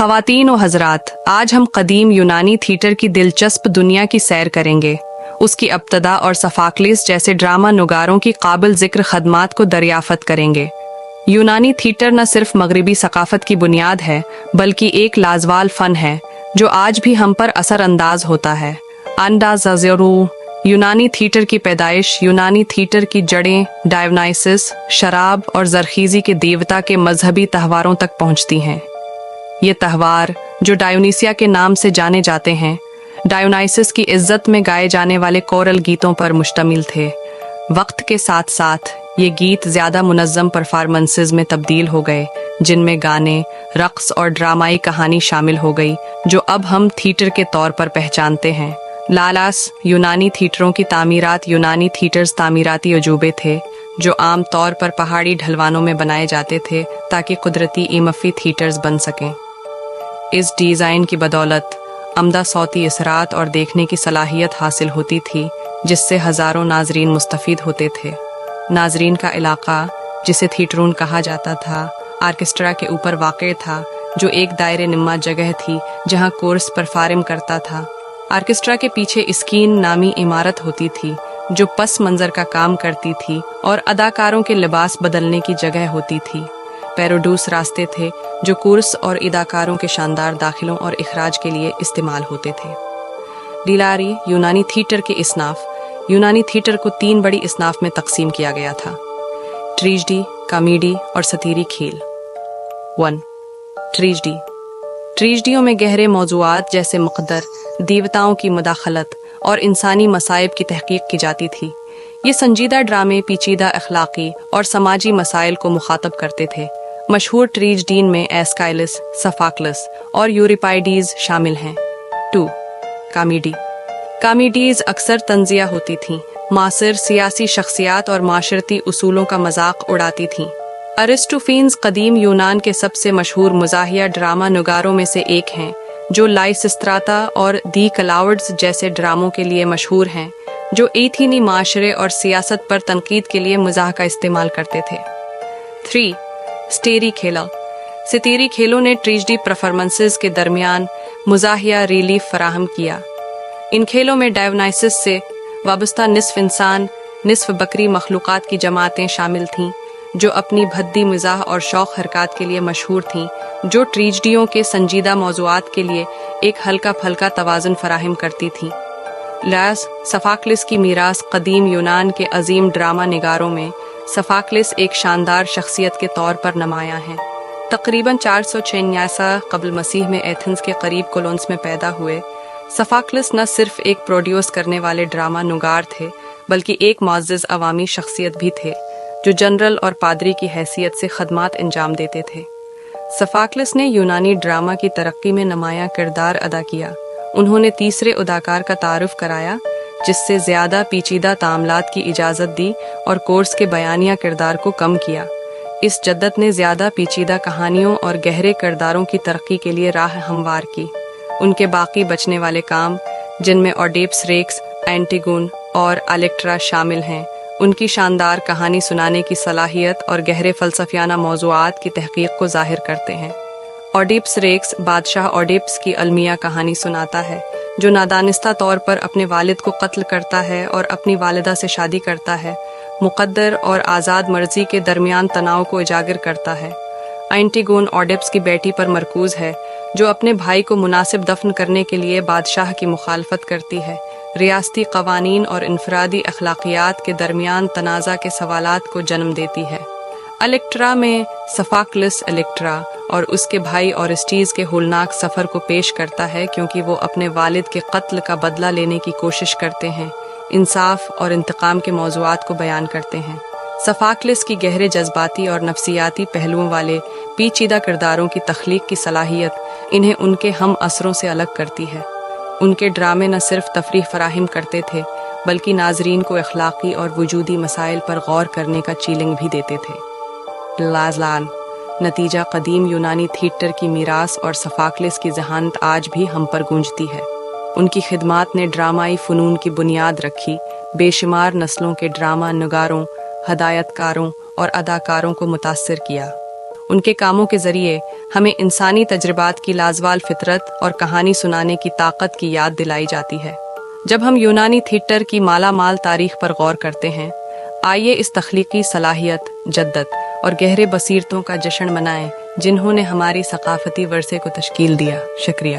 ख़वातीन व हज़रात, आज हम कदीम यूनानी थिएटर की दिलचस्प दुनिया की सैर करेंगे। उसकी अब्तदा और सफाकलिस जैसे ड्रामा नुगारों की काबिल ज़िक्र खदमात को दरियाफ़त करेंगे। यूनानी थिएटर न सिर्फ मगरबी सकाफ़त की बुनियाद है, बल्कि एक लाजवाल फ़न है जो आज भी हम पर असर अंदाज होता है। अंदाज़ यूनानी थिएटर की पैदाइश यूनानी थिएटर की जड़ें डायोनाइसिस, शराब और जरखीज़ी के देवता के मजहबी तहवारों तक पहुँचती हैं। ये तहवार, जो डायोनीसिया के नाम से जाने जाते हैं, डायोनाइसिस की इज्जत में गाए जाने वाले कोरल गीतों पर मुश्तमिल थे। वक्त के साथ साथ ये गीत ज़्यादा मुनज़्ज़म परफॉर्मेंसेस में तब्दील हो गए, जिनमें गाने, रक़्स और ड्रामाई कहानी शामिल हो गई, जो अब हम थिएटर के तौर पर पहचानते हैं। लालास यूनानी थिएटरों की तामीरात यूनानी थिएटर्स तामीराती अजूबे थे जो आम तौर पर पहाड़ी ढलवानों में बनाए जाते थे ताकि कुदरती इमफ़ी थिएटर्स बन सकें। इस डिज़ाइन की बदौलत अमदा सौती असरात और देखने की सलाहियत हासिल होती थी, जिससे हज़ारों नाजरीन मुस्तफ़ीद होते थे। नाजरीन का इलाका, जिसे थिएटरून कहा जाता था, आर्केस्ट्रा के ऊपर वाक़ था, जो एक दायरे निम्मा जगह थी जहाँ कोर्स परफॉर्म करता था। आर्केस्ट्रा के पीछे स्कीन नामी इमारत होती थी जो पस मंज़र का काम करती थी और अदाकारों के लिबास बदलने की जगह होती थी। पैरोडूस रास्ते थे जो कोर्स और अदाकारों के शानदार दाखिलों और इखराज के लिए इस्तेमाल होते थे। लीलारी यूनानी थिएटर के इसनाफ। यूनानी थिएटर को 3 बड़ी इसनाफ में तकसीम किया गया था: ट्रेजेडी, कॉमेडी और सतीरी खेल। 1. ट्रेजेडी। ट्रेजेडियों में गहरे मौज़ूआत जैसे मुक़द्दर, देवताओं की मुदाखलत और इंसानी मसाइब की तहक़ीक़ की जाती थी। ये संजीदा ड्रामे पेचीदा अखलाक़ी और समाजी मसाइल को मुखातब करते थे। मशहूर ट्रेजेडीन में एस्काइलस, सफाकलस और यूरिपाइडीज़ शामिल हैं। 2. कॉमेडी। कॉमेडीज़ अक्सर तंज़िया होती थीं, मासिर सियासी शख्सियात और माशरती उसूलों का मजाक उड़ाती थीं। अरिस्टोफ़ेन्स कदीम यूनान के सबसे मशहूर मुज़ाहिया ड्रामा नुगारों में से एक हैं, जो लाइसिस्त्राता और दी क्लाउड्स जैसे ड्रामों के लिए मशहूर हैं, जो एथीनी माशरे और सियासत पर तनकीद के लिए मज़ाह का इस्तेमाल करते थे। 3. स्टेरी खेला। सतीरी खेलों ने ट्रेजेडी परफॉर्मेंसेस के दरमियान मुज़ाहिया रिलीफ फराहम किया। इन खेलों में डायोनाइसिस से वाबस्ता निस्फ इंसान निस्फ बकरी मखलूक़ात की जमातें शामिल थीं, जो अपनी भद्दी मिज़ाह और शौक़ हरकत के लिए मशहूर थीं, जो ट्रेजेडियों के संजीदा मौज़ूआत के लिए एक हल्का फल्का तवाज़ुन फराहम करती थीं। लास सफाकलिस की मीरास। कदीम यूनान के अजीम ड्रामा निगारों में सफाकलिस एक शानदार शख्सियत के तौर पर नुमायां हैं। तकरीबन 496 क़ब्ल मसीह में एथेंस के करीब कोलोन्स में पैदा हुए सफाकलिस न सिर्फ एक प्रोड्यूस करने वाले ड्रामा नुगार थे, बल्कि एक मुअज़्ज़िज़ अवामी शख्सियत भी थे, जो जनरल और पादरी की हैसियत से खदमात अंजाम देते थे। सफाकलिस ने यूनानी ड्रामा की तरक्की में नुमायां किरदार अदा किया। उन्होंने तीसरे अदाकार का तारुफ कराया, जिससे ज़्यादा पेचीदा तामलात की इजाज़त दी और कोर्स के बयानिया किरदार को कम किया। इस जद्दत ने ज़्यादा पेचीदा कहानियों और गहरे किरदारों की तरक्की के लिए राह हमवार की। उनके बाकी बचने वाले काम, जिनमें ओडिपस रेक्स, एंटिगोन और इलेक्ट्रा शामिल हैं, उनकी शानदार कहानी सुनाने की सलाहियत और गहरे फ़लसफ़ियाना मौज़ूआत की तहक़ीक़ को ज़ाहिर करते हैं। ओडिपस रेक्स बादशाह ओडिपस की अलमिया कहानी सुनाता है, जो नादानिस्ता तौर पर अपने वालिद को कत्ल करता है और अपनी वालिदा से शादी करता है। मुक़द्दर और आज़ाद मर्जी के दरमियान तनाव को उजागर करता है। एंटिगोन ओडिपस की बेटी पर मरकूज़ है, जो अपने भाई को मुनासिब दफन करने के लिए बादशाह की मुखालफत करती है। रियासती कवानीन और इनफरादी अखलाकियात के दरमियान तनाज़ा के सवालात को जन्म देती है। इलेक्ट्रा में सफाकलिस इलेक्ट्रा और उसके भाई ओरेस्टीज़ के होलनाक सफ़र को पेश करता है, क्योंकि वो अपने वालिद के कत्ल का बदला लेने की कोशिश करते हैं, इंसाफ और इंतकाम के मौज़ूआत को बयान करते हैं। सफाकलिस की गहरे जज्बाती और नफ्सियाती पहलुओं वाले पेचीदा किरदारों की तख्लीक की सलाहियत इन्हें उनके हम असरों से अलग करती है। उनके ड्रामे न सिर्फ तफरीह फराहम करते थे, बल्कि नाजरीन को अखलाकी और वजूदी मसाइल पर गौर करने का चैलेंज भी देते थे। लाजलान नतीजा कदीम यूनानी थिएटर की मीरास और सफाकलिस की जहानत आज भी हम पर गूंजती है। उनकी खिदमात ने ड्रामाई फ़नून की बुनियाद रखी, बेशुमार नस्लों के ड्रामा नगारों, हदायतकारों और अदाकारों को मुतासिर किया। ان کے کاموں کے ذریعے ہمیں انسانی تجربات کی لازوال فطرت اور کہانی سنانے کی طاقت کی یاد دلائی جاتی ہے۔ جب ہم یونانی تھیٹر کی مالا مال تاریخ پر غور کرتے ہیں، آئیے اس تخلیقی صلاحیت، جدت اور گہرے بصیرتوں کا جشن منائیں جنہوں نے ہماری ثقافتی ورثے کو تشکیل دیا۔ شکریہ۔